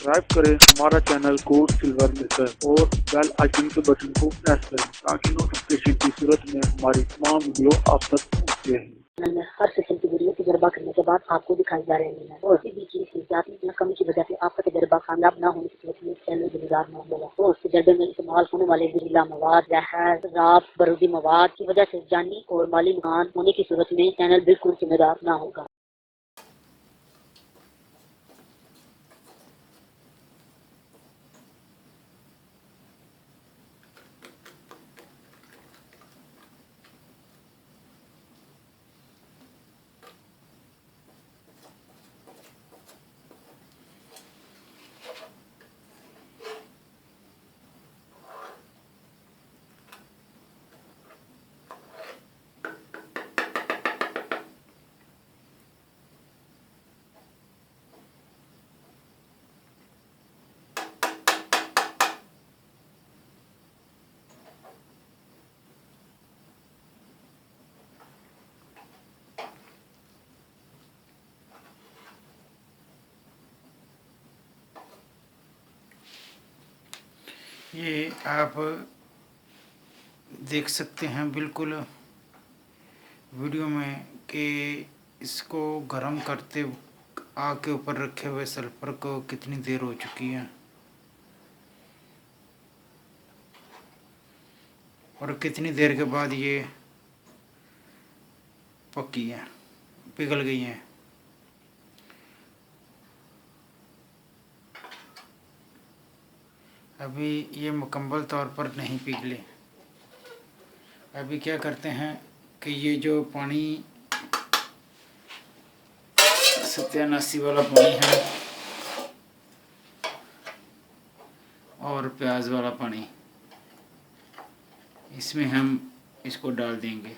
Subscribe करें हमारा channel code silver maker और बेल आइकन के बटन को प्रेस करें ताकि नोटिफिकेशन की सूरत में हमारी तमाम वीडियो आप तक पहुँचते हैं। में हर किस्म की वीडियो तजर्बा करने के बाद आपको दिखाई जा रही है और किसी भी चीज की जाती या कमी की वजह से आपका तजर्बा कामयाब न होने की सूरत में चैनल जिम्मेदार न होगा और तजर्बे में इस्तेमाल होने वाले जहरीला मवाद, जहर, शराब, बारूदी मवाद की वजह से जानी और माली नुकसान होने की सूरत में चैनल बिल्कुल जिम्मेदार न होगा। ये आप देख सकते हैं बिल्कुल वीडियो में कि इसको गर्म करते आग के ऊपर रखे हुए सल्फर को कितनी देर हो चुकी है और कितनी देर के बाद ये पकी है, पिघल गई है। अभी ये मुकम्मल तौर पर नहीं पिघले। अभी क्या करते हैं कि ये जो पानी सत्यानाशी वाला पानी है और प्याज वाला पानी, इसमें हम इसको डाल देंगे।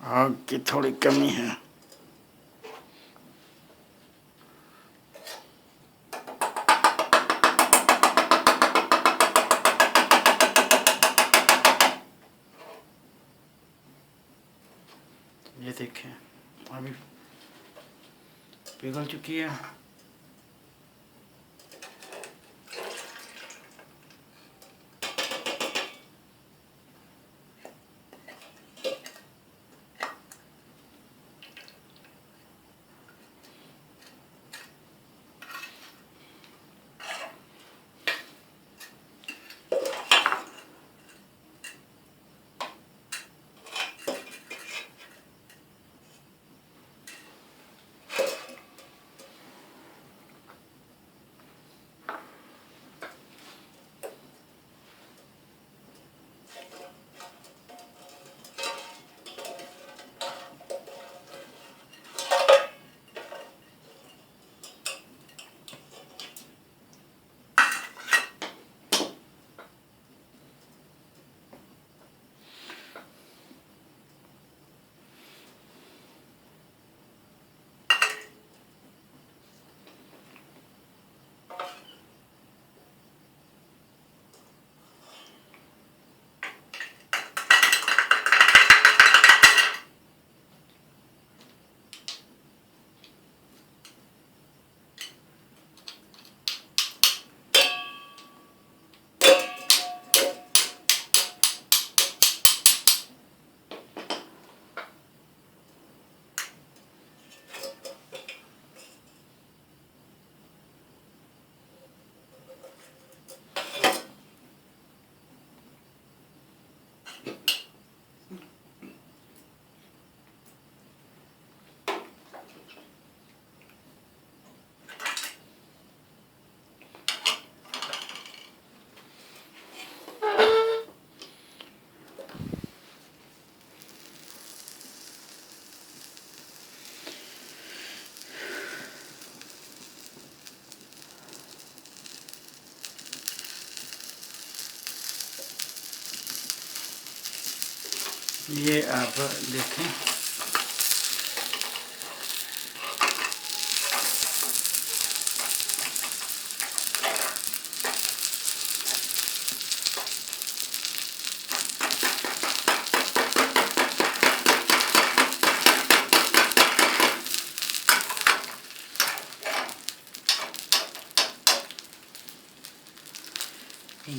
आग की थोड़ी कमी है। ये देखें अभी पिघल चुकी है। ये आप देखें,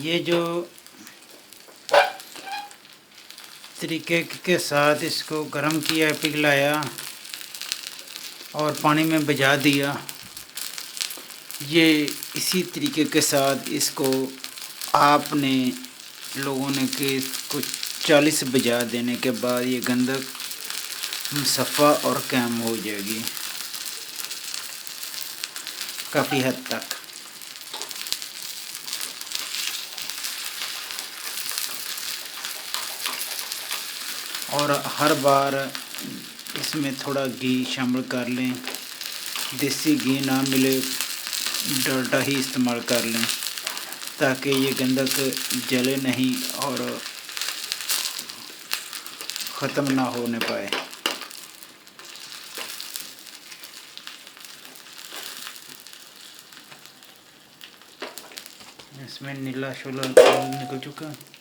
ये जो तरीके के साथ इसको गर्म किया, पिघलाया और पानी में भिजा दिया, ये इसी तरीके के साथ इसको आपने लोगों ने कि कुछ 40 भिजा देने के बाद ये गंदक सफ़ा और कैम हो जाएगी काफ़ी हद तक। और हर बार इसमें थोड़ा घी शामिल कर लें, देसी घी ना मिले डालडा ही इस्तेमाल कर लें ताकि ये गंदक जले नहीं और ख़त्म ना होने पाए। इसमें नीला शोला निकल चुका है।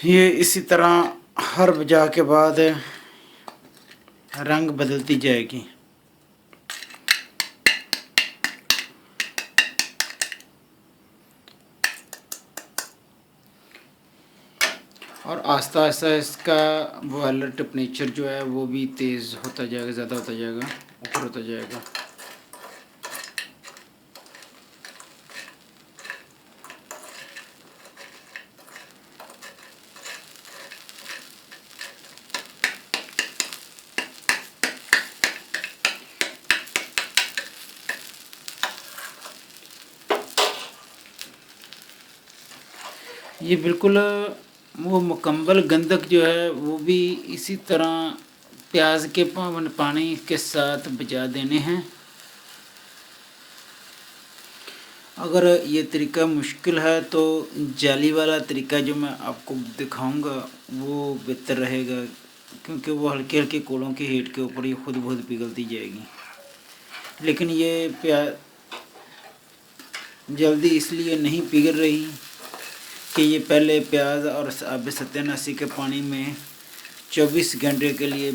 ये इसी तरह हर बजा के बाद रंग बदलती जाएगी। और आस्ता आस्ता इसका बॉयलर टेम्परेचर जो है वो भी तेज़ होता जाएगा, ज़्यादा होता जाएगा, ऊपर होता जाएगा। ये बिल्कुल वो मुकम्मल गंधक जो है वो भी इसी तरह प्याज के पानी के साथ बजा देने हैं। अगर ये तरीका मुश्किल है तो जाली वाला तरीका जो मैं आपको दिखाऊंगा वो बेहतर रहेगा, क्योंकि वो हल्के हल्के कोलों के हीट के ऊपर ये खुद बहुत पिघलती जाएगी। लेकिन ये प्याज जल्दी इसलिए नहीं पिघल रही कि ये पहले प्याज और आब सत्यानाशी के पानी में 24 घंटे के लिए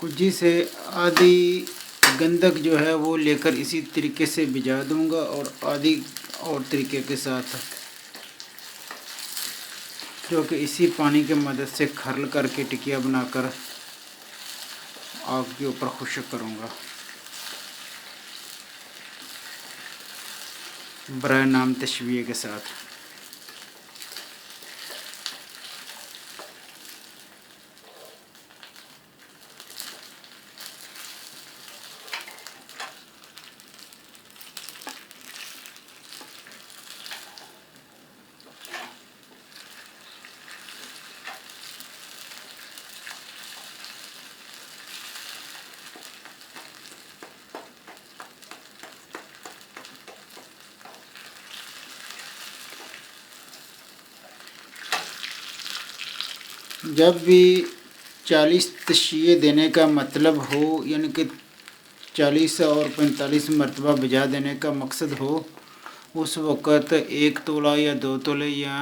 कुजी से आधी गंधक जो है वो लेकर इसी तरीके से भिजा दूंगा और आधी और तरीके के साथ जो कि इसी पानी के मदद से खरल करके टिकिया बनाकर आग के ऊपर खुश्क करूँगा बराए नाम तशवीह के साथ। जब भी 40 तशिए देने का मतलब हो, यानी कि 40 और 45 मरतबा भिजा देने का मकसद हो, उस वक़्त 1 तोला या 2 तोले या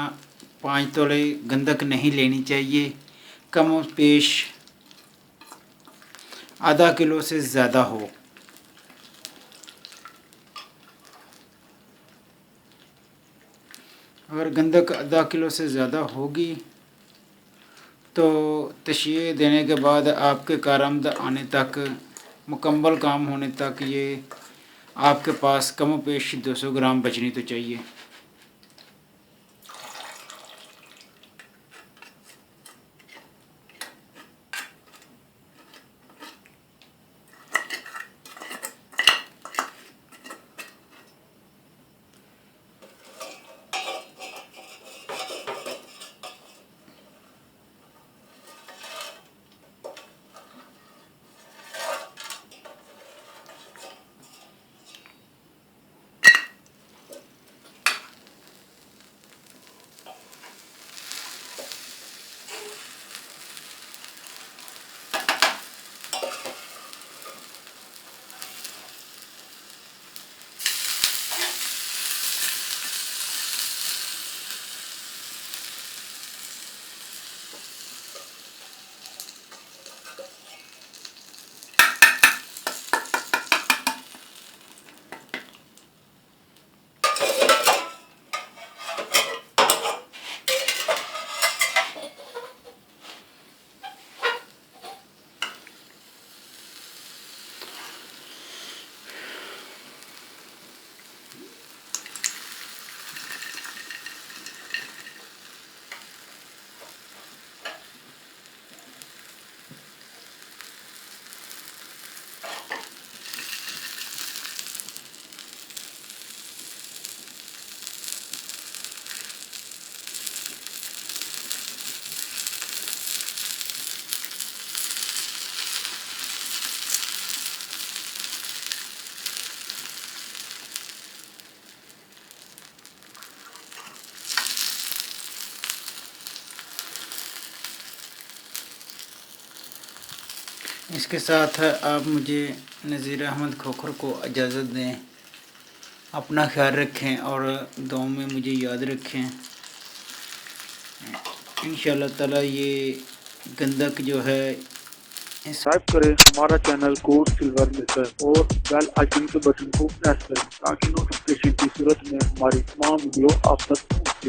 5 तोले गंधक नहीं लेनी चाहिए। कम पेश आधा किलो से ज़्यादा हो। अगर गंधक आधा किलो से ज़्यादा होगी तो तशिए देने के बाद आपके कारआमद आने तक, मुकम्मल काम होने तक ये आपके पास कम पेश 200 ग्राम बचनी तो चाहिए। इसके साथ आप मुझे नज़ीर अहमद खोखर को इजाज़त दें। अपना ख्याल रखें और दुआ में मुझे याद रखें। इंशाअल्लाह ताला ये गंदक जो है सब्सक्राइब करें हमारा चैनल कोर्स सिल्वर लेकर और बेल आइकन के बटन को प्रेस करें ताकि नोटिफिकेशन की सूरत में हमारी तमाम वीडियो आप तक